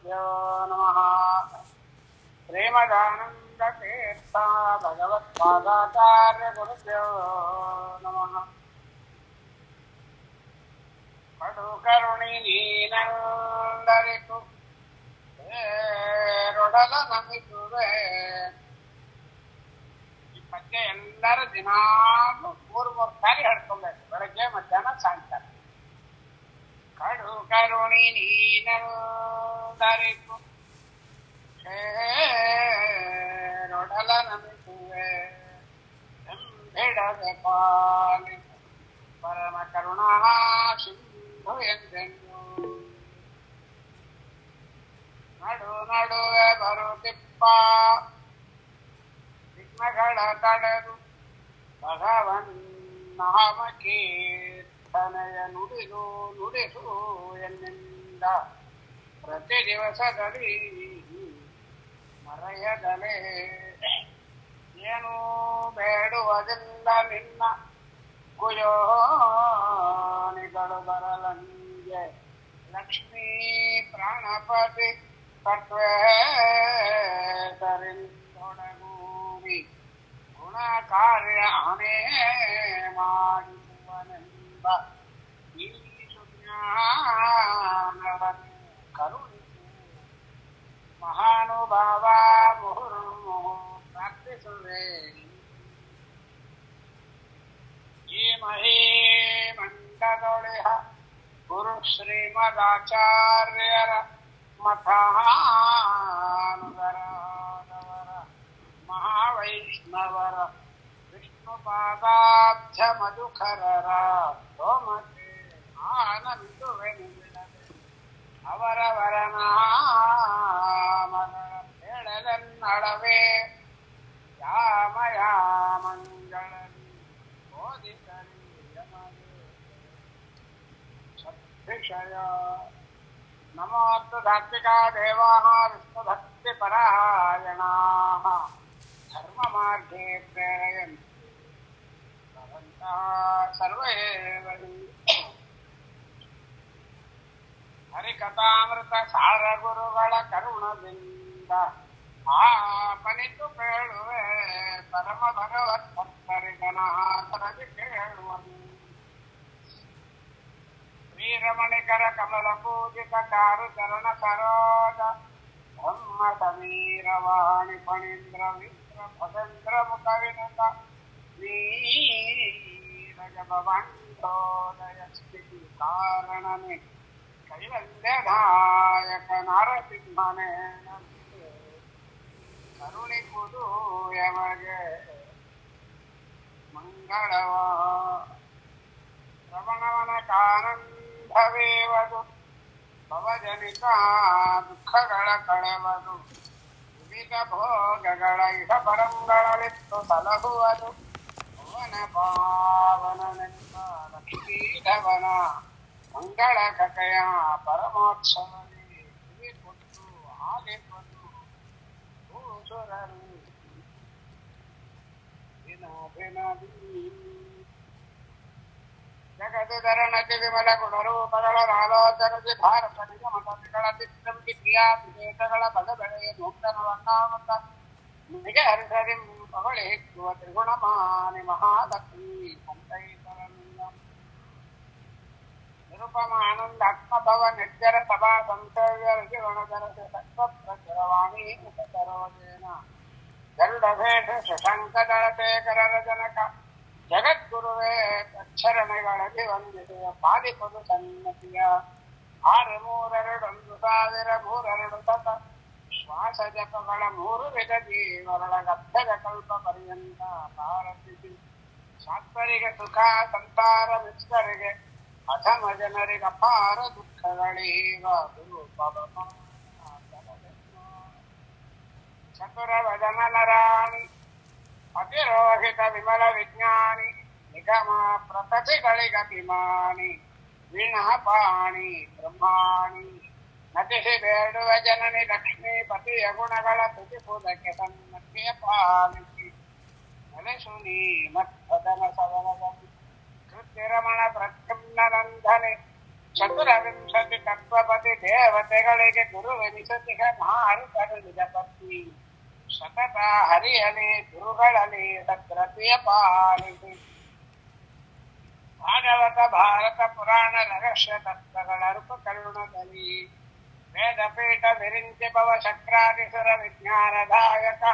ಗುರುಭ್ಯೋ ನಮಃ. ಶ್ರೀಮದಾನಂದತೀರ್ಥ ಭಗವತ್ಪಾದಾಚಾರ್ಯ ಗುರುಭ್ಯೋ ನಮಃ. ಪಡು ಕರುಣಿ ನೀನಂದರಿತು ರೊಡಲ ನಮಿಸುವೆ. ಈ ಪದ್ಯ ಎಲ್ಲರೂ ದಿನಾಲು ಮೂರು ಸಾರಿ ಹೇಳ್ಕೊಬೇಕು, ಬೆಳಗ್ಗೆ ಮಧ್ಯಾಹ್ನ ಸಾಯಂಕಾಲ. ಕಡು ಕರುಣಿ ನೀನಂದರಿತು ರೊಡಲ ನಮಿಸುವೆ. ಬಿಡದೆ ಪಾಲಿಸು ಪರಮ ಕರುಣಾ ಸಿಂಧು ಎಂದೆಂದು. ನಡು ನಡುವೆ ಬರುತ್ತಿಪ್ಪ ವಿಘ್ನಗಳ ತಡೆದು ಭಗವನ್ನಾಮ ಕೀರ್ತನೆಯ ನುಡಿದು ನುಡಿಸು ಎನ್ನಿಂದ. ಪ್ರತಿ ದಿವಸದಲ್ಲಿ ಮರೆಯದಲೇ ಏನೂ ಬೇಡುವುದಿಲ್ಲ ನಿನ್ನ ಕುಯೋನಿಗಳು ಬರಲಂಗೆ. ಲಕ್ಷ್ಮೀ ಪ್ರಾಣಪತಿ ತತ್ವೇತರಿಂದೊಡಗೂಡಿ ಗುಣ ಕಾರ್ಯ ಅನೇ ಮಾಡಿಸುವನೆಂಬ ಈ ಸುಜ್ಞಾನವನ್ನು ಕರುಣಿಸು ಮಹಾನುಭಾವ. ಮುಹುರ್ಮುಹು ಪ್ರಾರ್ಥಿಸುವೆ. ಈ ಮಹೀಮಂಡದೊಳಿಹ ಗುರು ಶ್ರೀಮದಾಚಾರ್ಯರ ಮಠಾನುಗರಾದವರ ಮಹಾವೈಷ್ಣವರ ವಿಷ್ಣುಪಾದಾಬ್ಜ ಮಧುಕರರ ಸೋಮತೆ ಆನಂದುವೆನು ಬಿಡದೆ. ಅವರವರ ನಾಮಗಳ ಹೇಳಲೆನ್ನಳವೇ ಯಾಮ ಯಾಮಂಗಳಲ್ಲಿ ಬೋಧಿಸಲಿ ಯಮಗೆ ಸದ್ವಿಷಯ. ನಮೋऽस्तु ಧಾರ್ಮಿಕಾ ದೇವಾಃ ವಿಷ್ಣುಭಕ್ತಿಪರಾಯಣಾಃ ಧರ್ಮಮಾರ್ಗೇ ಪ್ರೇರಯಂತಿ ಭವಂತಃ ಸರ್ವ ಏವ ಹಿ. ಹರಿಕಥಾಮೃತ ಸಾರ ಗುರುಗಳ ಕರುಣದಿಂದ ಆಪನಿತು ಕೇಳುವೆ. ಪರಮ ಭಗವತ್ ಭಕ್ತರಿಗನಾಥರದಿ ಕೇಳುವನು. ಶ್ರೀರಮಣಿಕರ ಕಮಲ ಪೂಜಿತ ಚಾರು ಚರಣ ಸರೋಜ ಬ್ರಹ್ಮ ಸಮೀರವಾಣಿ ಫಣೀಂದ್ರ ಮಿತ್ರ ಭಗೇಂದ್ರ ಮುಖವಿನುತ ನೀರಜಭವಂತೋದಯ ಸ್ಥಿತಿ ಕಾರಣನೆ ಕೈವಲ್ಯದಾಯಕ ನರಸಿಂಹನೇ ಕರುಣಿಸುವುದು ಯಮಗೆ ಮಂಗಳವ. ಶ್ರವಣವನ ಕಾನಂದವೇವದು ಭವಜನಿತ ದುಃಖಗಳ ಕಳೆವದು. ವಿವಿಧ ಭೋಗಗಳ ಇಹ ಪರಂಗಳಲಿತ್ತು ಸಲಹುವುದು. ಭುವನ ಪಾವನನೆಂಬ ಲಕ್ಷ್ಮೀಧವನ ಮಂಗಳ ಕಥೆಯ ಪರಮೋತ್ಸವನೇ ಕಿವಿಕೊಟ್ಟು ಆಲಿಪದು ಭೂಸುರರು ದಿನದಿ. ಜಗದುಧರಣತಿ ವಿಮಲ ಗುಣರೂಪಗಳ ರಾಲೋಚನದಿ ಭಾರತ ನಿಗಮಗಳ ದಿಕ್ಕಂತಿ ಕ್ರಿಯಾ ವಿವೇಕಗಳ ಬಗಬೆಳೆಯ ನೂತನವನ್ನಾಮತ ನಿಜ ಹರಿಸರಿ ಪವಳಿ ಹಿಕ್ಕುವ ತ್ರಿಗುಣಮಾನಿ ಮಹಾಲಕ್ಷ್ಮೀ ಸಂತೈತರಲಿಂಗ. ನಿರುಪಮ ಆನಂದಾತ್ಮಭವ ನಿರ್ಜರ ಸಭಾ ಸಂಸರ್ಯ ಋಷಿಗಣಧರಸ ಸತ್ವಪ್ರಚರವಾಣಿ ಮುಖಸರೋಜೇನ ಗರುಡಭೇಷ ಶಶಂಕದಳತೆ ಕರರ ಜನಕ ಜಗದ್ಗುರುವೇ ತಚ್ಚರಣೆಗಳಲ್ಲಿ ವಂದಿಸುವ ಪಾಲಿಪದು ಸನ್ನತಿಯ. 632 ಸತ ಶ್ವಾಸ ಜಪಗಳ 3 ವಿಧ ಜೀವರೊಳಗರ್ಧದ ಕಲ್ಪ ಪರ್ಯಂತ ಭಾರತಿಸಿ ಸಾತ್ವರಿಗೆ ಸುಖ ಸಂಸಾರ ಮಿಶ್ರರಿಗೆ ಅಧಮ ಜನರಿಗೆ ಅಪಾರ ದುಃಖಗಳೀಗ ಚತುರ ವದನರಾಣಿ ಅತಿರೋಹಿತ ವಿಮಲ ವಿಜ್ಞಾನಿ ನಿಗಮ ಪ್ರತತಿಗಳಿಗಭಿಮಾನಿ ವೀಣಾಪಾಣಿ ಬ್ರಹ್ಮಾಣಿ ನಟಿಸಿ ಬೇಡುವ ಜನನಿ ಲಕ್ಷ್ಮೀ ಪತಿಯ ಗುಣಗಳ ತುತಿಪುದಕ್ಕೆ ಸನ್ನತಿಯ ಪಾಲಿಸಿ ನೆಲೆಸು ನೀ ಮತ್ಪದನ ಸದನದಲ್ಲಿ ಕೃತ್ಯರಮಣ ಪ್ರತ್ಯುಮ್ನ ನಂದನೆ ಚತುರವಿಂಶತಿ ತತ್ವಪತಿ ದೇವತೆಗಳಿಗೆ ಗುರುವೆನಿಸತಿಗ ಮಾರುತರು ನಿಜ ಪತ್ನಿ ಸತತ ಹರಿಯಲಿ ಗುರುಗಳಲ್ಲಿ ಸದ್ರತಿಯ ಪಾಲಿಸಿ ಭಾಗವತ ಭಾರತ ಪುರಾಣ ರಹಸ್ಯ ತತ್ವಗಳ ರೂಪ ಕರುಣದಲ್ಲಿ ವೇದಪೀಠ ವಿರಿಂಚಿ ಭವ ಚಕ್ರಾದಿಸುರ ವಿಜ್ಞಾನದಾಯಕ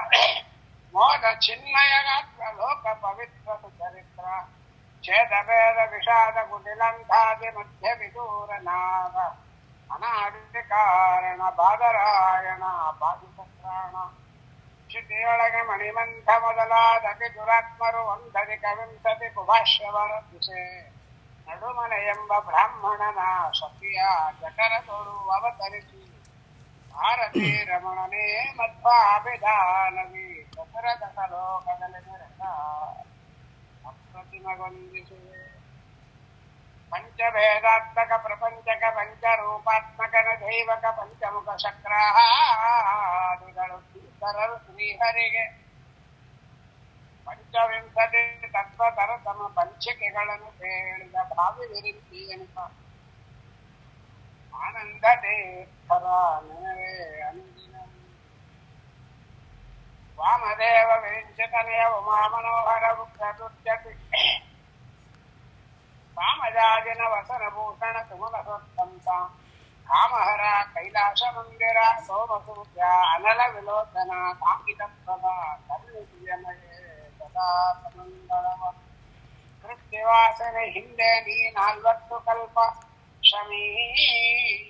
ಮೋದ ಚಿನ್ಮಯ ಗಾತ್ರ ಲೋಕ ಪವಿತ್ರ ಚರಿತ್ರ ಛೇದ ಭೇದ ವಿಷಾದ ಕುಟಿಲಂಧಾದಿ ಮಧ್ಯ ವಿದೂರ ನಾದ ಅನಾದಿ ಕಾರಣ ಬಾದರಾಯಣ ಬಾಧಿಸತ್ರಾಣ ಕ್ಷಿತಿಯೊಳಗೆ ಮಣಿಮಂಥ ಮೊದಲಾದ ದುರಾತ್ಮರು ಒಂದದಿ ಕವಿಂಸತಿ ಕುಭಾಷ್ಯವರ ದಿಸೆ ನಡುಮನೆ ಎಂಬ ಬ್ರಾಹ್ಮಣನ ಸತಿಯ ಜಠರ ತೋರು ಅವತರಿಸಿ ಭಾರತೀ ರಮಣನೇ ಮಧ್ವಾಭಿಧಾನವಿ ದಶರಥ ಲೋಕದಲ್ಲಿ ನೆರೆದ ಅಪ್ರತಿಮಗೊಂದಿಸುವೆ ಪಂಚಭೇದಾತ್ಮಕ ಪ್ರಪಂಚಕ ಪಂಚರೂಪಾತ್ಮಕನ ದೈವಕ ಪಂಚಮುಖ ಚಕ್ರಾದಿಗಳು ಶ್ರೀಧರರು ಶ್ರೀಹರಿಗೆ ಪಂಚವಿಂಶತಿ ತತ್ವತರ ತಮ್ಮ ಪಂಚಿಕೆಗಳನ್ನು ಹೇಳಿದ ಭಾವಿ ವಿರಿಂಚಿ ಎನ್ನುವ ಆನಂದ ದೇವರ ನೆನವೇ ಅಂದಿನ ವಾಮದೇವ ವಿರಿಂಚತನೆಯ ಉಮಾ ಮನೋಹರ ವೃಕ್ಷದುರ್ಜತಿ ವಾಮಜಾಜಿನ ವಸನಭೂಷಣ ಸುಮನಸೋತ್ತಂತ ಕಾಮಹರ ಕೈಲಾಸ ಮಂದಿರ ಸೋಮಸೂರ್ಯ ಅನಲ ವಿಲೋಚನ ಕಾಂಕಿತ ಪ್ರಭಾ ಕರ್ಣಿಯಮಯೇ ಸದಾ ಸಮಂಗಳವ ಕೃತ್ಯವಾಸನೆ ಹಿಂದೆ ನೀ 40 ಕಲ್ಪ ಶಮೀರಮಳೆ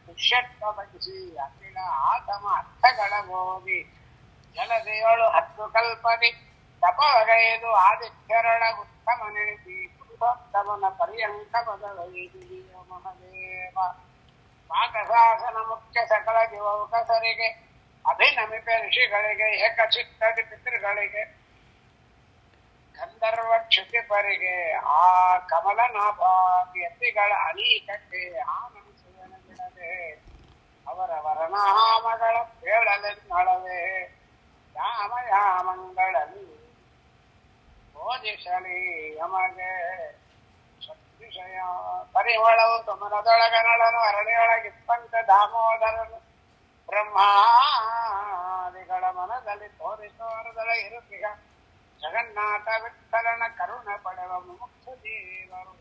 ದುಷ್ಯತ್ವ ಬಗಿಸಿ ಅಖಿಲ ಆತಮ ಅರ್ಥಗಳ ಗೋದಿ ಜಲದೆಯೊಳು 10 ಕಲ್ಪದಿ ತಪವಗೈದು ಆದಿತ್ಯರಳ ಉತ್ತಮ ನೆನೆಸಿ ಪುರುಷೋತ್ತಮನ ಪರ್ಯಂಕ ಪದವೈದಿಯ ಮಹದೇವ ಪಾಕಶಾಸನ ಮುಖ್ಯ ಸಕಲ ಜೀವಕಸರಿಗೆ ಅಭಿನಮಿತ ಋಷಿಗಳಿಗೆ ಏಕಚಿತ್ತದಿ ಪಿತೃಗಳಿಗೆ ಗಂಧರ್ವ ಕ್ಷಿತಿಪರಿಗೆ ಆ ಕಮಲನಾಭಾತಿಗಳ ಅನೀಕಕ್ಕೆ ಆನಂದಿಸುವನ ಬಿಡದೆ ಅವರವರ ನಾಮಗಳ ಕೇಳಲೆನ್ನಳವೆ ಯಾಮ ಯಾಮಂಗಳಲ್ಲಿ ಬೋಧಿಸಲಿ ಯಮಗೆ ಸತ್ವಿಷಯ ಪರಿಮಳವು ಸುಮನದೊಳಗನಳನು ಅರಳಿಯೊಳಗಿಪ್ಪಂತ ದಾಮೋದರನು ಬ್ರಹ್ಮಾದಿಗಳ ಮನದಲ್ಲಿ ತೋರಿಸೋರದಳ ಇರುತ್ತಿಗ ಜಗನ್ನಾಥ ವಿಠಲನ ಕರುಣ ಪಡೆವ ಮುಕ್ತ ದೇವರು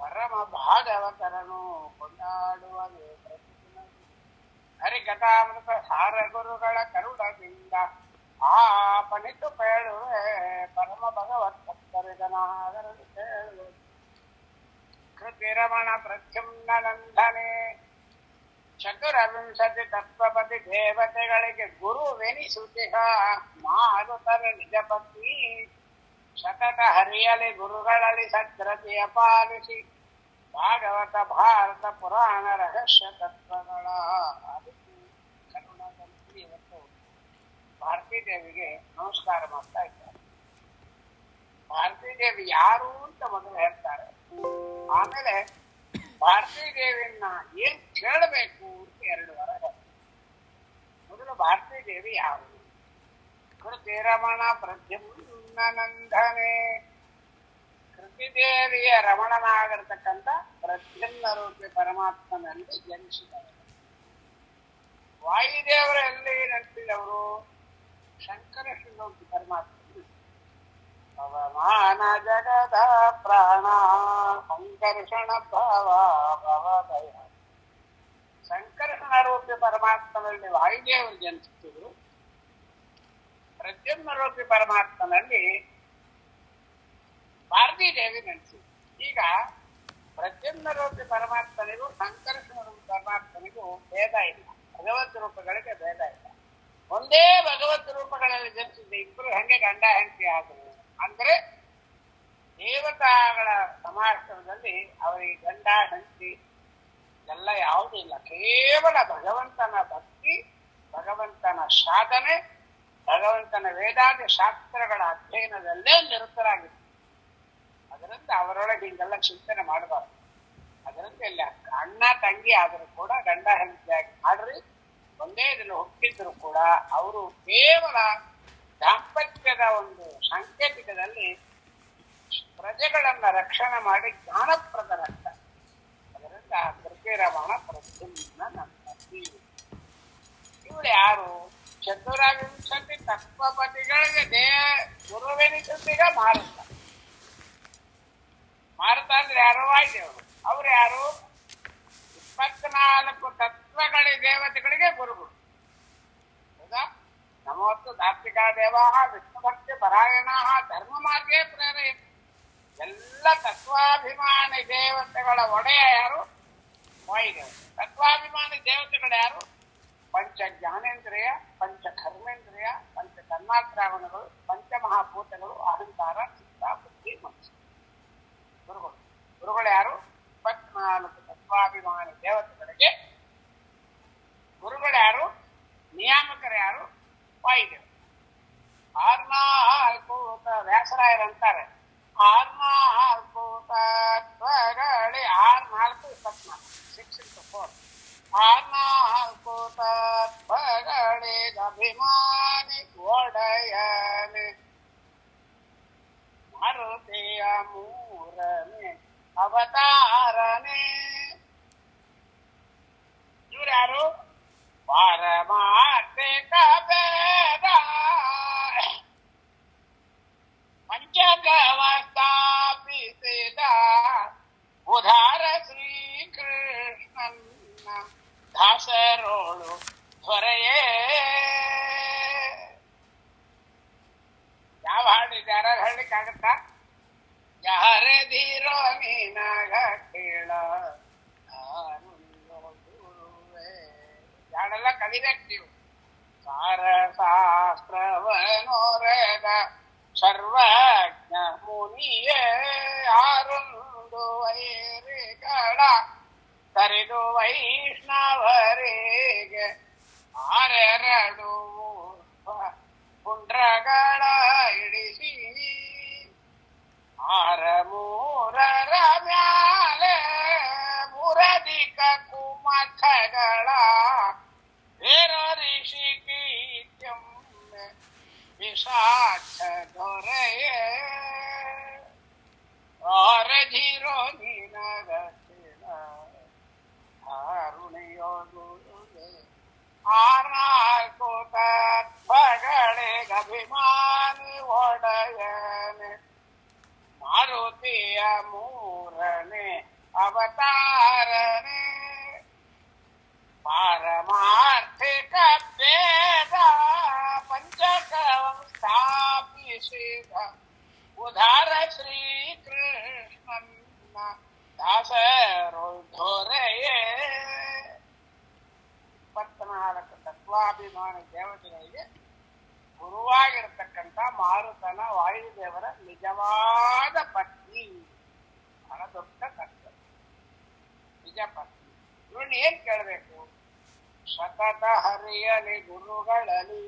ಪರಮ ಭಾಗವತರನು ಕೊಂಡಾಡುವುದು ಪ್ರತಿದಿನ ಹರಿಕಥಾಮೃತ ಸಾರ ಗುರುಗಳ ಕರುಣದಿಂದ ಆ ಪಣಿತು ಪೇಳುವೆ ಪರಮ ಭಗವತ್ ಭಕ್ತರಿಗನಾದರನ್ನು ಕೇಳುವೆ ಕೃತಿರಮಣ ಪ್ರತ್ಯುಮ್ನಂದನೆ ಚತುರವಿಂಶತಿ ತತ್ವಪತಿ ದೇವತೆಗಳಿಗೆ ಗುರುವೆನಿಸುತ್ತಿಹ ಮಾರುತರ ನಿಜ ಪತ್ನಿ ಸತತ ಹರಿಯಲಿ ಗುರುಗಳಲ್ಲಿ ಸದ್ರತೆಯ ಪಾಲಿಸಿ ಭಾಗವತ ಭಾರತ ಪುರಾಣ ರಹಸ್ಯ ತತ್ವಗಳ ಕರುಣದಲ್ಲಿ ಇವತ್ತು ಭಾರತೀ ದೇವಿಗೆ ನಮಸ್ಕಾರ ಮಾಡ್ತಾ ಇದ್ದಾರೆ. ಭಾರತೀ ದೇವಿ ಯಾರು ಅಂತ ಮೊದಲು ಹೇಳ್ತಾರೆ, ಆಮೇಲೆ ಭಾರತೀ ದೇವಿಯನ್ನ ಏನ್ ಕೇಳಬೇಕು ಅಂತ 2 ವಾರ ಹೇಳ್ತಾರೆ. ಮೊದಲು ಭಾರತೀ ದೇವಿ ಯಾರು? ಕೃತಿರಮಣ ಪ್ರದ್ಯುಮ್ನಂದನೆ, ಕೃತಿದೇವಿಯ ರಮಣನಾಗಿರ್ತಕ್ಕಂಥ ಪ್ರದ್ಯುಮ್ನ ರೂಪಿ ಪರಮಾತ್ಮನಲ್ಲಿ ಜನಿಸಿದವರು. ವಾಯುದೇವರಲ್ಲಿ ನೆನಪಿದವರು ಶಂಕರ ಶಿವರೂಪಿ ಪರಮಾತ್ಮ. ಪವಮಾನ ಜಗದ ಪ್ರಾಣ ಸಂಕರ್ಷಣ ಭವ ಭವದಯ. ಸಂಕರ್ಷಣ ರೂಪಿ ಪರಮಾತ್ಮನಲ್ಲಿ ವಾಯುದೇವರು ಜನಿಸುತ್ತಿದ್ರು, ಪ್ರದ್ಯುಮ್ನ ರೂಪಿ ಪರಮಾತ್ಮನಲ್ಲಿ ಭಾರತೀ ದೇವಿ ನೆನೆಸಿದ್ರು. ಈಗ ಪ್ರದ್ಯುಮ್ನ ರೂಪಿ ಪರಮಾತ್ಮನಿಗೂ ಸಂಕರ್ಷಣ ರೂಪಿ ಪರಮಾತ್ಮನಿಗೂ ಭೇದ ಇಲ್ಲ, ಭಗವತ್ ರೂಪಗಳಿಗೆ ಭೇದ ಇಲ್ಲ. ಒಂದೇ ಭಗವತ್ ರೂಪಗಳಲ್ಲಿ ಜನಿಸಿದ ಇಬ್ಬರು ಹಂಗೆ ಗಂಡ ಹೆಂಡತಿ ಆದರು. ಅಂದ್ರೆ ದೇವತಾಗಳ ಸಮಾಚಾರದಲ್ಲಿ ಅವರಿಗೆ ಗಂಡ ಹೆಂಡತಿ ಎಲ್ಲ ಯಾವುದೂ ಇಲ್ಲ. ಕೇವಲ ಭಗವಂತನ ಭಕ್ತಿ, ಭಗವಂತನ ಸಾಧನೆ, ಭಗವಂತನ ವೇದಾದಿ ಶಾಸ್ತ್ರಗಳ ಅಧ್ಯಯನದಲ್ಲೇ ನಿರತರಾಗಿತ್ತು. ಅದರಿಂದ ಅವರೊಳಗೆ ಹಿಂಗೆಲ್ಲ ಚಿಂತನೆ ಮಾಡಬಾರ್ದು. ಅದರಿಂದ ಇಲ್ಲಿ ಅಣ್ಣ ತಂಗಿ ಆದರೂ ಕೂಡ ಗಂಡ ಹೆಂಡತಿಯಾಗಿ ಮಾಡ್ರಿ, ಒಂದೇ ದಿನ ಹುಟ್ಟಿದ್ರು ಕೂಡ ಅವರು ಕೇವಲ ದಾಂಪತ್ಯದ ಒಂದು ಸಾಂಕೇತಿಕದಲ್ಲಿ ಪ್ರಜೆಗಳನ್ನ ರಕ್ಷಣೆ ಮಾಡಿ ಜ್ಞಾನಪ್ರದರಾಗ್ತಾರೆ. ಅದರಿಂದ ಅಂತ ಪ್ರತಿರಮಣ ಪ್ರದ್ಯುಮ್ನ ನಂದಿ. ಇವಳು ಯಾರು? ಚತುರವಿಂಶತಿ ತತ್ವಪತಿಗಳಿಗೆ ಗುರುವೆನಿಸುತ್ತೀಗ ಮಾರುತ. ಮಾರುತ ಅಂದ್ರೆ ಯಾರು? ವಾಯುದೇವರು. ಅವ್ರು ಯಾರು? 24 ತತ್ವಗಳ ದೇವತೆಗಳಿಗೆ ಗುರುಗಳು. ಹೌದಾ? ನಮೋತ್ತು ದಾರ್ತಿಕಾ ದೇವಾ ವಿಷ್ಣು ಭಕ್ತಿ ಪರಾಯಣ ಧರ್ಮ ಮಾರ್ಗೇ ಪ್ರೇರೆಯ. ಎಲ್ಲ ತತ್ವಾಭಿಮಾನಿ ದೇವತೆಗಳ ಒಡೆಯ ಯಾರು? ವಾಯುದೇವರು. ತತ್ವಾಭಿಮಾನಿ ದೇವತೆಗಳು ಯಾರು? ಪಂಚ ಜ್ಞಾನೇಂದ್ರಿಯ, ಪಂಚ ಕರ್ಮೇಂದ್ರಿಯ, ಪಂಚ ತನ್ಮಾತ್ರಾಗುಣಗಳು, ಪಂಚಮಹಾಭೂತಗಳು, ಅಹಂಕಾರ, ಚಿತ್ತ, ಬುದ್ಧಿ, ಮನಸ್ಸು. ಗುರುಗಳು. ಗುರುಗಳು ಯಾರು? 24 ತತ್ವಾಭಿಮಾನಿ ದೇವತೆಗಳಿಗೆ ಗುರುಗಳು ಯಾರು? ನಿಯಾಮಕರು ಯಾರು? ವಾಯುದೇವರು. 4 ವ್ಯಾಸರಾಯರಂತಾರೆ 4 ತತ್ವಗಳೇ 4 24 6 into 4 4 ತತ್ವಗಳೇ ಅಭಿಮಾನಿ ಒಡೆಯನೆ ಮಾರುತಿಯ ಮೂರನೇ ಅವತಾರನೆ. ಇವ್ರು ಯಾರು? ಪಾರಮಾರ್ಥಿಕ ಭೇದ ಪಂಚಗವ ಸ್ಥಾಪಿಸಿದ ಉದಾರ ಶ್ರೀಕೃಷ್ಣನ್ನ ದಾಸರೋಳು ಹೊರೆಯೇ. ಯಾವ ಹಾಡಿದಾರ ಹೇಳಲಿಕ್ಕಾಗತ್ತಾ? ಯಾರದಿರೋ ನೀನಾಗ ಕೇಳ ಯಾಳೆಲ್ಲ ಕಲಿಬೇಕು ನೀವು. ಸಾರಶಾಸ್ತ್ರವನೋರೆಗ ಸರ್ವಜ್ಞ ಮುನಿಯೇ ಆರೊಂದು ವೈರಿಗಳ ಕರೆದು ವೈಷ್ಣವರಿಗೆ 6 ಪುಂಡ್ರಗಳ ಇಡಿಸಿ 6 ಮ್ಯಾಲೆ ಮುರದಿಕ ಕುಮಠಗಳ ಬೇರ ಋಷಿಕೀತ್ಯಮ್ಮೆ ವಿಷಾಚ ದೊರೆಯೇ ಆರಧಿರೋ ನಿನಗತಿನ ಆರುಣಿಯೋಗುವೆ 4 ತತ್ವಗಳಿಗೆ ಅಭಿಮಾನಿ ಒಡೆಯನೆ ಮಾರುತಿಯ ಮೂರನೇ ಅವತಾರನೆ ಪಾರಮಾರ್ಥಿಕ ಭೇದ ಪಂಚಕವಂ ಸ್ಥಾಪಿಸಿದ ಉದಾರ ಶ್ರೀಕೃಷ್ಣನ್ನ ದಾಸರು ಧೊರೆಯೇ. 24 ತತ್ವಾಭಿಮಾನಿ ದೇವತೆಗಳಿಗೆ ಗುರುವಾಗಿರತಕ್ಕಂಥ ಮಾರುತನ ವಾಯುದೇವರ ನಿಜವಾದ ಪತ್ನಿ. ಬಹಳ ದೊಡ್ಡ ಕರ್ತವ್ಯ. ನಿಜ ಪತ್ನಿ. ಇವಳು ಏನ್ ಕೇಳಬೇಕು? ಸತತ ಹರಿಯಲಿ ಗುರುಗಳಲ್ಲಿ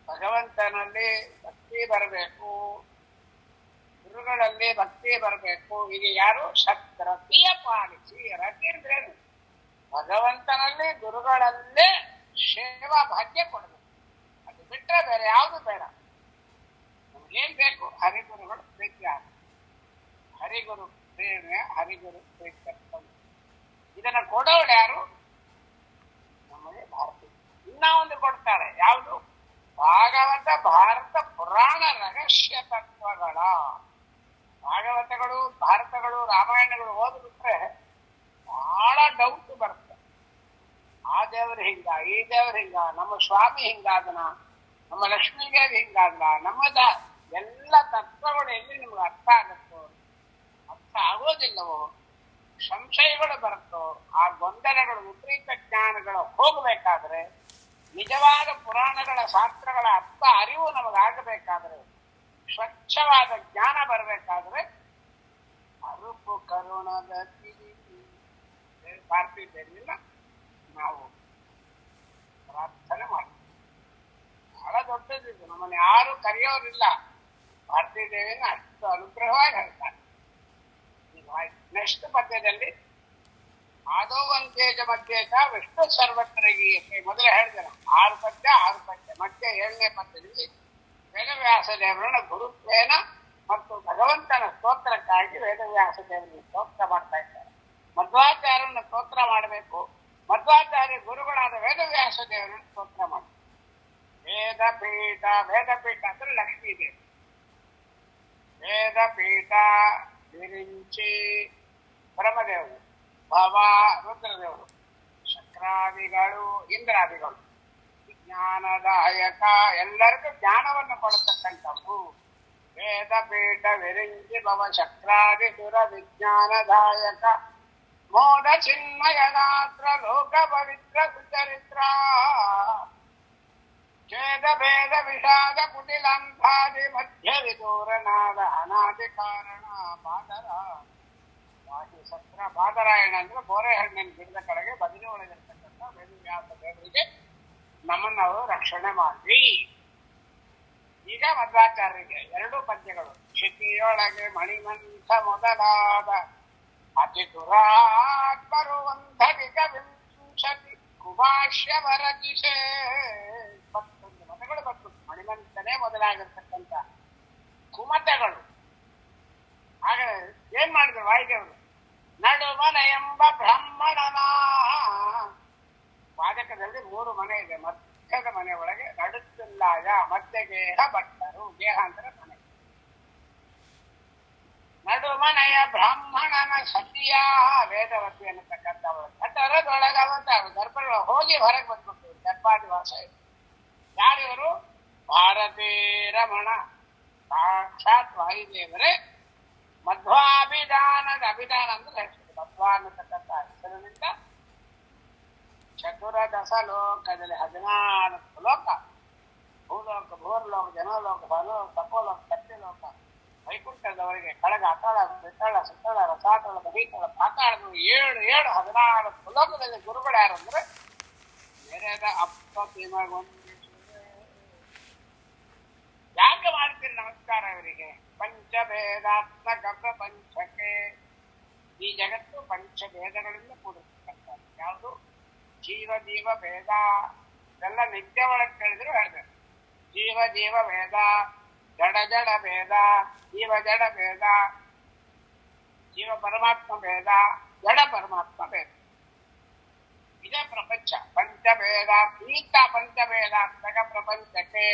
ಭಗವಂತನಲ್ಲಿ ಭಕ್ತಿ ಬರಬೇಕು, ಗುರುಗಳಲ್ಲಿ ಭಕ್ತಿ ಬರಬೇಕು. ಈಗ ಯಾರು? ಸತ್ರತಿಯ ಪಾಲಿಸಿ. ರತಿ ಅಂದ್ರೇನು? ಭಗವಂತನಲ್ಲಿ ಗುರುಗಳಲ್ಲೇ ಸೇವಾ ಭಾಗ್ಯ ಕೊಡಬೇಕು. ಅದು ಬಿಟ್ಟರೆ ಬೇರೆ ಯಾವುದು ಬೇಡ. ನಮ್ಗೇನ್ ಬೇಕು? ಹರಿಗುರುಗಳು ಪ್ರೀತಿ ಆಗ ಹರಿಗುರು ಪ್ರೇರಣೆ, ಹರಿಗುರು ಪ್ರೀತಿ. ಇದನ್ನ ಕೊಡೋಳು ಯಾರು? ನಮಗೆ ಭಾರತ. ಇನ್ನ ಒಂದು ಕೊಡ್ತಾರೆ. ಯಾವುದು? ಭಾಗವತ ಭಾರತ ಪುರಾಣ ರಹಸ್ಯ ತತ್ವಗಳ ಭಾಗವತಗಳು, ಭಾರತಗಳು, ರಾಮಾಯಣಗಳು ಓದ್ಬಿಟ್ರೆ ಬಹಳ ಡೌಟ್ ಬರುತ್ತೆ. ಆ ದೇವ್ರು ಹಿಂಗ, ಈ ದೇವ್ರು ಹಿಂಗ, ನಮ್ಮ ಸ್ವಾಮಿ ಹಿಂಗಾದನ, ನಮ್ಮ ಲಕ್ಷ್ಮೀದೇವಿ ಹಿಂಗಾದ್ಲ, ನಮ್ಮದ ಎಲ್ಲ ತತ್ವಗಳು ಎಲ್ಲಿ ನಿಮ್ಗೆ ಅರ್ಥ ಆಗುತ್ತೋ, ಅರ್ಥ ಆಗೋದಿಲ್ಲವೋ, ಸಂಶಯಗಳು ಬರುತ್ತೋ, ಆ ಗೊಂದಲಗಳು, ವಿಪರೀತ ಜ್ಞಾನಗಳು ಹೋಗಬೇಕಾದ್ರೆ, ನಿಜವಾದ ಪುರಾಣಗಳ ಶಾಸ್ತ್ರಗಳ ಅರ್ಥ ಅರಿವು ನಮಗಾಗಬೇಕಾದ್ರೆ, ಸ್ವಚ್ಛವಾದ ಜ್ಞಾನ ಬರಬೇಕಾದ್ರೆ ಅರುಪು ಕರುಣದ ಪಾರ್ತಿದ್ದೇನಿಲ್ಲ ನಾವು ಪ್ರಾರ್ಥನೆ ಮಾಡ್ತೀವಿ. ಬಹಳ ದೊಡ್ಡದಿದ್ದು. ನಮ್ಮನ್ನು ಯಾರು ಕರೆಯೋರಿಲ್ಲ. ಭಾರತೀ ದೇವಿನ ಅಷ್ಟು ಅನುಗ್ರಹವಾಗಿ ಹೇಳ್ತಾರೆ. ನೆಕ್ಸ್ಟ್ ಪದ್ಯದಲ್ಲಿ ಆದೋ ಒಂದೇಜ ಮಧ್ಯೇತ ವಿಷ್ಣು ಸರ್ವತ್ರಗೀಯತೆ ಮೊದಲೇ ಹೇಳಿದ್ದೇನೆ. 6 ಪದ್ಯ ಮತ್ತೆ 7ನೇ ಪದ್ಯದಲ್ಲಿ ವೇದವ್ಯಾಸ ದೇವರನ್ನ ಗುರುತ್ವೇನ ಮತ್ತು ಭಗವಂತನ ಸ್ತೋತ್ರಕ್ಕಾಗಿ ವೇದವ್ಯಾಸ ದೇವರಿಗೆ ಸ್ತೋತ್ರ ಮಾಡ್ತಾ ಇದ್ದಾರೆ. ಮಧ್ವಾಚಾರ್ಯರನ್ನು ಸ್ತೋತ್ರ ಮಾಡಬೇಕು. ಮಧ್ವಾಚಾರ್ಯ ಗುರುಗಳಾದ ವೇದವ್ಯಾಸ ದೇವರನ್ನು ಸ್ತೋತ್ರ ಮಾಡಬೇಕು. ವೇದಪೀಠ, ವೇದಪೀಠ ಅಂದ್ರೆ ಲಕ್ಷ್ಮೀ ದೇವಿ. ವೇದಪೀಠ ವಿರಿಂಚಿ ಬ್ರಹ್ಮದೇವರು, ಭವ ರುದ್ರದೇವರು, ಶಕ್ರಾದಿಗಳು ಇಂದ್ರಾದಿಗಳು, ಜ್ಞಾನದಾಯಕ ಎಲ್ಲರಿಗೂ ಜ್ಞಾನವನ್ನು ಕೊಡತಕ್ಕಂಥವು. ವೇದಪೀಠ ವಿರಿಂಚಿ ಭವ ಶಕ್ರಾದಿ ಸುರ ವಿಜ್ಞಾನದಾಯಕ ಮೋದ ಚಿನ್ಮಯಗಾತ್ರ ಲೋಕ ಪವಿತ್ರ ಸುಚರಿತ್ರ ಛೇದ ಭೇದ ವಿಷಾದ ಕುಟಿಲಂಭಾದಿ ಮಧ್ಯ ವಿದೂರನಾದ ಅನಾದಿ ಕಾರಣ ಬಾದರ ವಾಹಿ ಸತ್ರ. ಬಾದರಾಯಣ ಅಂದ್ರೆ ಬೋರೆ ಹಣ್ಣಿನ ಗಿಡದ ಕೆಳಗೆ ಬದಲಿ ಒಳಗಿರ್ತಕ್ಕಂಥ ವೇದವ್ಯಾಸ ದೇವರಿಗೆ ನಮ್ಮನ್ನು ಅವರು ರಕ್ಷಣೆ ಮಾಡ್ರಿ. ಈಗ ಮಧ್ವಾಚಾರ್ಯರಿಗೆ 2 ಪದ್ಯಗಳು. ಕ್ಷಿತಿಯೊಳಗೆ ಮಣಿಮಂಥ ಮೊದಲಾದ ಅತಿ ದುರಾತ್ಮರುವಂಧರಿಗ ವಿಂಶತಿ ಕುಭಾಷ್ಯ ವರದಿಶೆ. 21 ಮತಗಳು ಬಂತು. ಮಣಿಮಂಥನೇ ಮೊದಲಾಗಿರ್ತಕ್ಕಂಥ ಕುಮತಗಳು. ಆಗ ಏನ್ ಮಾಡಿದ್ರು ವಾಯುದೇವರು? ನಡುಮನ ಎಂಬ ಬ್ರಾಹ್ಮಣನ ವಾದಕದಲ್ಲಿ 3 ಮನೆ ಇದೆ. ಮಧ್ಯದ ಮನೆ ಒಳಗೆ ನಡುತ್ತಿಲ್ಲಾಗ ಮಧ್ಯ ಗೇಹ ಭಟ್ಟರು. ಗೇಹ ಅಂದ್ರೆ ಮನೆ. ನಡುಮನೆಯ ಬ್ರಾಹ್ಮಣನ ಸತಿಯ ವೇದವತಿ ಅನ್ನತಕ್ಕಂಥವಳು ಭಟ್ಟರದೊಳಗವಂತ ಗರ್ಭ ಹೋಗಿ ಹೊರಗೆ ಬಂದ್ಬಿಟ್ಟು ಗರ್ಭಾದಿ ವಾಸ ಇದೆ. ಯಾರಿವರು? ಭಾರತೀ ರಮಣ ಸಾಕ್ಷಾತ್ ವಾಯುದೇವರೇ ಮಧ್ವಾಭಿಧಾನದ ಅಭಿಧಾನ ಅಂದ್ರೆ ಮಧ್ವಾ ಅನ್ನತಕ್ಕಂಥ ಹೆಸರಿನಿಂದ ಚತುರದಶ ಲೋಕದಲ್ಲಿ 14 ಲೋಕ, ಭೂಲೋಕ, ಭೂರ್ಲೋಕ, ಜನಲೋಕ, ಭಲೋಕ, ತಪೋಲೋಕ, ಸತ್ಯಲೋಕ, ವೈಕುಂಠದವರೆಗೆ ಕೆಳಗ ಅತಳ, ಬಿತ್ತಳ, ಸುತ್ತಳ, ರಸಾತಳ, ಬಹಿತಳ, ಪಾತಾಳಗಳು 7 14 ಲೋಕದಲ್ಲಿ ಗುರುಗಳು ಯಾರು ಅಂದ್ರೆ ನೆರೆದ ಅಪ್ಪ. ಯಾಕೆ ಮಾಡ್ತೀರಿ ನಮಸ್ಕಾರ ಅವರಿಗೆ? ಪಂಚಭೇದಾತ್ಮಕ ಪ್ರಪಂಚಕ್ಕೆ. ಈ ಜಗತ್ತು ಪಂಚಭೇದಗಳಿಂದ ಕೂಡಿರ್ತಕ್ಕಂಥ. ಯಾವುದು? ಜೀವ ಜೀವ ಭೇದ. ಇದೆಲ್ಲ ನಿತ್ಯ ಒಳಗೆ ಕೇಳಿದ್ರು ಹೇಳ್ಬೇಕು. ಜೀವ ಜೀವ ಭೇದ, ಜಡ ಜಡ ಭೇದ, ಜೀವ ಜಡ ಭೇದ, ಜೀವ ಪರಮಾತ್ಮ ಭೇದ, ಜಡ ಪರಮಾತ್ಮ ಭೇದ. ಇದೇ ಪ್ರಪಂಚ. ಪಂಚಭೇದ ಈತ ಪಂಚಭೇದಾತ್ಮಕ ಪ್ರಪಂಚಕ್ಕೆ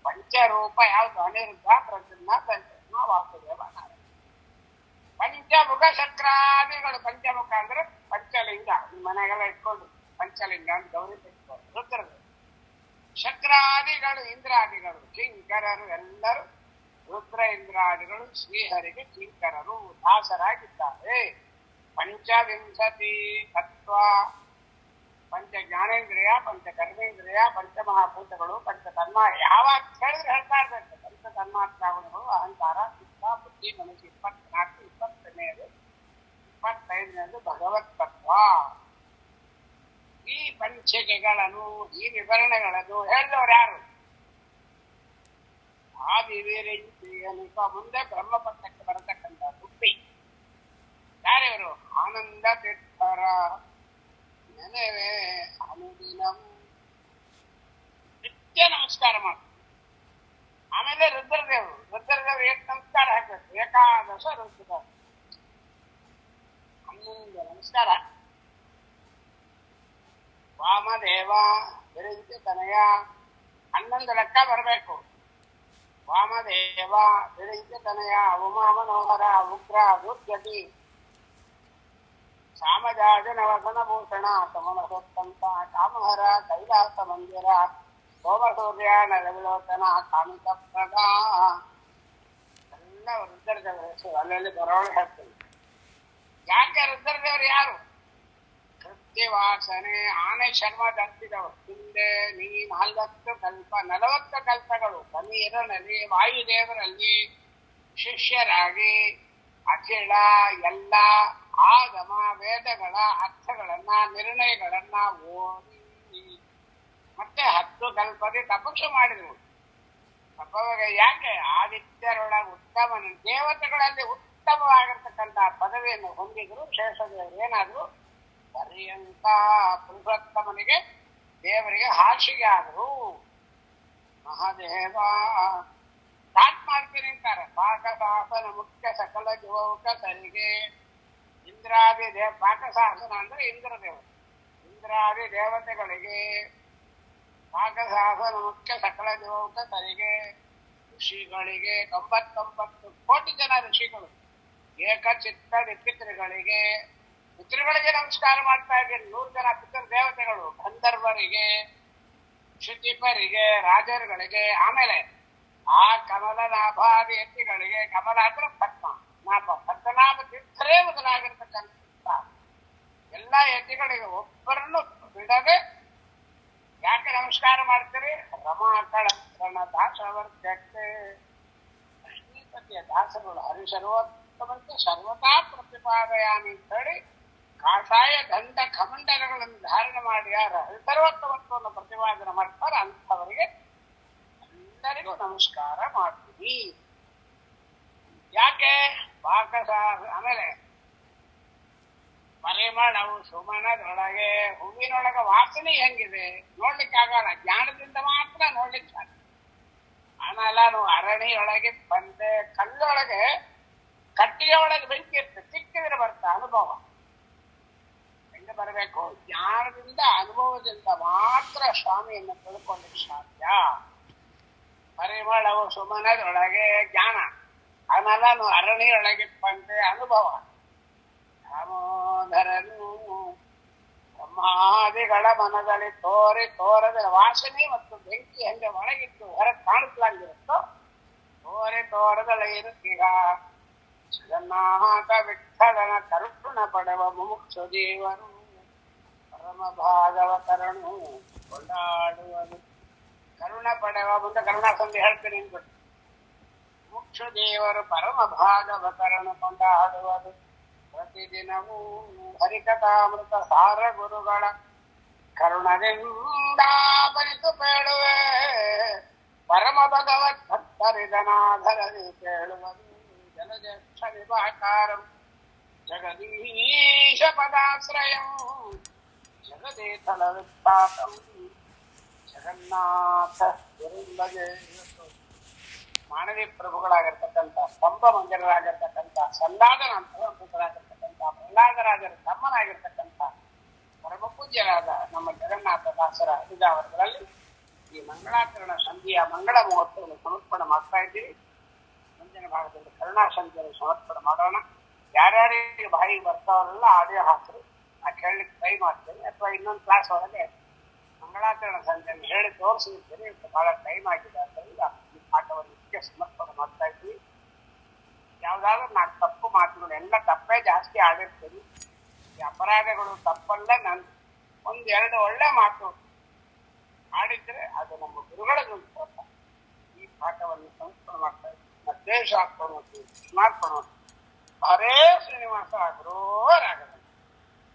ಪಂಚರೂಪ ಯಾವುದು? ಅನಿರುದ್ಧ, ಪ್ರದ್ಯುಮ್ನ, ಪಂಚಮ, ವಾಸುದೇವ, ನಾರಾಯಣ. ಪಂಚಮುಖ ಶಕ್ರಾದಿಗಳು. ಪಂಚಮುಖ ಅಂದ್ರೆ ಪಂಚಲಿಂಗ. ಮನೆಗೆಲ್ಲ ಇಟ್ಕೊಂಡು ಪಂಚಲಿಂಗ ಅಂತ ಗೌರಿ ತೆಗೆದುಕೊಂಡು ರುದ್ರರು. ಶಕ್ರಾದಿಗಳು ಇಂದ್ರಾದಿಗಳು, ಕಿಂಕರರು. ಎಲ್ಲರೂ ರುದ್ರ ಇಂದ್ರಾದಿಗಳು ಶ್ರೀಹರಿಗೆ ಕಿಂಕರರು, ದಾಸರಾಗಿದ್ದಾರೆ. ಪಂಚವಿಂಶತಿ ತತ್ವ. ಪಂಚ ಜ್ಞಾನೇಂದ್ರಿಯ, ಪಂಚ ಕರ್ಮೇಂದ್ರಿಯ, ಪಂಚಮಹಾಭೂತಗಳು, ಪಂಚ ತನ್ಮ. ಯಾವಾಗ ಹೇಳಿದ್ರೆ ಹೇಳ್ತಾ ಇರ್ಬೇಕು. ಪಂಚ ತನ್ಮಾತ್ರಾಗುಣಗಳು ಅಹಂಕಾರ, ಚಿತ್ತ, ಬುದ್ಧಿ, ಮನಸ್ಸು. 24, 25ನೇದು, 25ನೇದು ಭಗವತ್ ತತ್ವ. ಈ ಪಂಚಿಕೆಗಳನ್ನು, ಈ ವಿವರಣೆಗಳನ್ನು ಹೇಳಿದವರು ಯಾರು? ಆದಿವೀರಿಕ ಮುಂದೆ ಬ್ರಹ್ಮಪಟ್ಟಕ್ಕೆ ಬರತಕ್ಕಂಥ ಬುದ್ಧಿ ಯಾರಿವರು? ಆನಂದ ತೀರ್ಥರ ನೆನೆವೆ ಅನುದಿನಂ. ನಿತ್ಯ ನಮಸ್ಕಾರ ಮಾಡಿ. ಆಮೇಲೆ ರುದ್ರದೇವರು. ರುದ್ರದೇವರು ಎಷ್ಟು ನಮಸ್ಕಾರ ಹಾಕಬೇಕು? 11 ರುದ್ರ, 11 ನಮಸ್ಕಾರ. ವಾಮದೇವ ವಿರಿಂಚಿ ತನಯ 11 ಲೆಕ್ಕ ಬರಬೇಕು. ವಾಮದೇವ ವಿರಿಂಚಿ ತನಯ ಉಮಾ ಮನೋಹರ ಉಗ್ರ ದುರ್ಗತಿ ಸಾಮಜಾಜನವಸನ ಭೂಷಣ ಸಮನಸೋತ್ತಂತ ಕಾಮಹರ ಕೈಲಾಸ ಮಂದಿರ ಸೋಮಸೂರ್ಯ ನರವಿಲೋಚನ ಕಾಮಿತ ಪ್ರಗ. ಎಲ್ಲ ರುದ್ರದೇವರ ಹೆಸರು ಅಲ್ಲಲ್ಲಿ ಬರೋಳು ಹೇಳ್ತೀನಿ. ಯಾಕೆ ರುದ್ರದೇವರು ಯಾರು? ಕೃತ್ಯವಾಸನೆ ಆನೆ ಶರ್ಮ ಧರಿಸಿದವರು. ಹಿಂದೆ ನೀ 40 ಕಲ್ಪ 40 ಕಲ್ಪಗಳು ಸಮೀರನಲ್ಲಿ ವಾಯುದೇವರಲ್ಲಿ ಶಿಷ್ಯರಾಗಿ ಅಖಿಳ ಎಲ್ಲ ಆಗಮ ವೇದಗಳ ಅರ್ಥಗಳನ್ನ ನಿರ್ಣಯಗಳನ್ನ ಓದಿ ಮತ್ತೆ 10 ಕಲ್ಪದೆ ತಪಸ್ಸು ಮಾಡಿದವು. ತಪವಾಗ ಯಾಕೆ? ಆದಿತ್ಯರೊಳಗೆ ಉತ್ತಮನ ದೇವತೆಗಳಲ್ಲಿ ಉತ್ತಮವಾಗಿರ್ತಕ್ಕಂತಹ ಪದವಿಯನ್ನು ಹೊಂದಿದ್ರು ಶೇಷದೇವರು. ಏನಾದ್ರು? ಪರ್ಯಂತ ಪುರುಷೋತ್ತಮನಿಗೆ ದೇವರಿಗೆ ಹಾಸಿಗೆ ಆದರು. ಮಹಾದೇವ ಸ್ಟಾರ್ಟ್ ಮಾಡ್ತೀನಿ ಅಂತಾರೆ. ಪಾಕದಾಸನ ಮುಖ್ಯ ಸಕಲ ಜೀವಕ ಸರಿಗೆ ಇಂದ್ರಾದಿ ಪಾಕಶಾಸನ ಅಂದ್ರೆ ಇಂದ್ರದೇವ, ಇಂದ್ರಾದಿ ದೇವತೆಗಳಿಗೆ ಪಾಕಶಾಸನ ಮುಖ್ಯ ಸಕಲ ದೇವತೆಗಳಿಗೆ ಋಷಿಗಳಿಗೆ 99 ಕೋಟಿ ಜನ ಋಷಿಗಳು, ಏಕಚಿತ್ತ ಪಿತೃಗಳಿಗೆ ಪಿತೃಗಳಿಗೆ ನಮಸ್ಕಾರ ಮಾಡ್ತಾ ಇದ್ದೀನಿ. 100 ಜನ ಪಿತೃ ದೇವತೆಗಳು, ಗಂಧರ್ವರಿಗೆ, ಕ್ಷಿತಿಪರಿಗೆ, ರಾಜರುಗಳಿಗೆ, ಆಮೇಲೆ ಆ ಕಮಲ ನಾಭಾದಿ ಎತ್ತಿಗಳಿಗೆ, ಕಮಲ ಅಂದ್ರೆ ಪದ್ಮ ನಾಭ, ಪದ್ಮನಾಭ ತೀರ್ಥರೇ ಮೊದಲಾಗಿರ್ತಕ್ಕಂಥ ಎಲ್ಲಾ ಯತಿಗಳಿಗೆ ಒಬ್ಬರನ್ನು ಬಿಡದೆ ಯಾಕೆ ನಮಸ್ಕಾರ ಮಾಡ್ತೀರಿ? ರಮಾಕಳ ದಾಸವರ್ಗಕ್ಕೆ ಶ್ರೀಪತಿಯ ದಾಸರುಗಳು ಹರಿಸರ್ವೋತ್ತಮಂತೆ ಸರ್ವತಾ ಪ್ರತಿಪಾದಯಾಮಿ ಅಂತ ಹೇಳಿ ಕಾಷಾಯ ದಂಡ ಕಮಂಡಲಗಳನ್ನು ಧಾರಣೆ ಮಾಡಿ ಯಾರು ಹರಿಸರ್ವೋತ್ತಮತ್ವವನ್ನು ಪ್ರತಿಪಾದನೆ ಮಾಡ್ತಾರೆ ಅಂಥವರಿಗೆ ಎಲ್ಲರಿಗೂ ನಮಸ್ಕಾರ ಮಾಡ್ತೀವಿ. ಯಾಕೆ? ಆಮೇಲೆ ಪರಿಮಳವು ಸುಮನದೊಳಗೆ, ಹೂವಿನೊಳಗೆ ವಾಸನೆ ಹೆಂಗಿದೆ ನೋಡ್ಲಿಕ್ಕೆ ಆಗಲ್ಲ, ಜ್ಞಾನದಿಂದ ಮಾತ್ರ ನೋಡ್ಲಿಕ್ಕೆ ಸಾಧ್ಯ. ಆಮೇಲೆ ಅರಣಿಯೊಳಗೆ ಬಂದೆ, ಕಲ್ಲೊಳಗೆ ಕಟ್ಟಿಗೆ ಒಳಗೆ ಬೆಂಕಿ ಇರ್ತದೆ, ಸಿಕ್ಕಿದ್ರೆ ಬರ್ತಾ ಅನುಭವ ಹೆಂಗೆ ಬರಬೇಕು? ಜ್ಞಾನದಿಂದ ಅನುಭವದಿಂದ ಮಾತ್ರ ಸ್ವಾಮಿಯನ್ನು ತಿಳ್ಕೊಳ್ಳಿಕ್ಕೆ ಸಾಧ್ಯ. ಪರಿಮಳವು ಸುಮನದೊಳಗೆ ಜ್ಞಾನ, ಆಮೇಲೆ ಅರಣಿಯೊಳಗೆ ಬಂದೆ ಅನುಭವ. ದಾಮೋದರನು ಬ್ರಹ್ಮಾದಿಗಳ ಮನದಲ್ಲಿ ತೋರದ ವಾಸನೆ ಮತ್ತು ಬೆಂಕಿ ಹೆಂಗೆ ಒಳಗಿತ್ತು ಹೊರಗೆ ಕಾಣಿಸ್ಲಾಗಿರುತ್ತೋ, ತೋರದಲ್ಲ ಇರುತ್ತೀಗ ಜಗನ್ನಾಥ ವಿಠಲನ ಕರುಣ ಪಡೆವ ಮುಮುಕ್ಷು ದೇವರು ಪರಮ ಭಾಗವತರನು ಕೊಂಡಾಡುವುದು. ಕರುಣ ಪಡೆವ ಮುಂದೆ ಕರುಣಾ ಸಂಧಿ ಹೇಳ್ತೀನಿ ಅನ್ಬಿಟ್ಟು, ಮುಕ್ಷು ದೇವರು ಪರಮ ಭಾಗವತರನು ಕೊಂಡಾಡುವುದು. ಪ್ರತಿದಿನವೂ ಹರಿಕಥಾಮೃತ ಸಾರ ಗುರುಗಳ ಕರುಣದಿಂದ ಬರಿತು ಬೇಡುವೆ, ಪರಮ ಭಗವತ್ ಭಕ್ತರಿದನಾಧರದಿ ಕೇಳುವುದು. ಜಲಜಕ್ಷ ವಿಭಾಕಾರಂ ಜಗದೀಶ ಪದಾಶ್ರಯಂ ಜಗದೇತಲ ವಿಖ್ಯಾತಂ ಜಗನ್ನಾಥ ಗುರುಂಬಗೆ. ಮಾನವೀಯ ಪ್ರಭುಗಳಾಗಿರ್ತಕ್ಕಂಥ ಸ್ತಂಭ ಮಂದಿರರಾಗಿರ್ತಕ್ಕಂಥ ಸಂದಾದನ ಅಂತರಾಗಿರ್ತಕ್ಕಂಥ ಪ್ರಹ್ಲಾದರಾಜರ ತಮ್ಮನಾಗಿರ್ತಕ್ಕಂಥ ಪರಮ ಪೂಜ್ಯರಾದ ನಮ್ಮ ಜಗನ್ನಾಥ ದಾಸರ ಅಭಿಜಾವರಗಳಲ್ಲಿ ಈ ಮಂಗಳಾಚರಣ ಸಂಧಿಯ ಮಂಗಳ ಮಹೋತ್ಸವವನ್ನು ಸಮರ್ಪಣೆ ಮಾಡ್ತಾ ಇದ್ದೀವಿ. ಮುಂದಿನ ಭಾಗದಲ್ಲಿ ಕರುಣಾ ಸಂಧಿಯನ್ನು ಸಮರ್ಪಣೆ ಮಾಡೋಣ. ಯಾರ್ಯಾರಿಗೆ ಬಾಯಿಗೆ ಬರ್ತಾವರೆಲ್ಲ ಆಡಿಯೋ ಹಾಕರು, ನಾ ಕೇಳಲಿಕ್ಕೆ ಟ್ರೈ ಮಾಡ್ತೇನೆ, ಅಥವಾ ಇನ್ನೊಂದು ಕ್ಲಾಸ್ ಒಳಗೆ ಮಂಗಳಾಚರಣ ಸಂಧಿಯನ್ನು ಹೇಳಿ ತೋರಿಸಿರ್ತೀನಿ. ಬಹಳ ಟೈಮ್ ಆಗಿದೆ, ಆದ್ದರಿಂದ ಈ ಪಾಠವನ್ನು ಸಮರ್ಪಣೆ ಮಾಡ್ತಾ ಇದ್ವಿ. ಯಾವ್ದಾದ್ರು ನಾನು ತಪ್ಪು ಮಾತುಗಳು ಎಲ್ಲ ತಪ್ಪೇ ಜಾಸ್ತಿ ಆಡಿರ್ತೀನಿ. ಈ ಅಪರಾಧಗಳು ತಪ್ಪಲ್ಲ, ನಾನು 1-2 ಒಳ್ಳೆ ಮಾತು ಆಡಿದ್ರೆ ಅದು ನಮ್ಮ ಗುರುಗಳ ಗುರುತ. ಈ ಪಾಠವನ್ನು ಸಮರ್ಪಣೆ ಮಾಡ್ತಾ ಇದ್ವಿ. ಮಧ್ಯ ಶಾಸ್ತ್ರ ಮತ್ತು ಸ್ಮಾರ್ಪಣ ಹರೇ ಶ್ರೀನಿವಾಸ ಗುರೋ ರಾಘವ.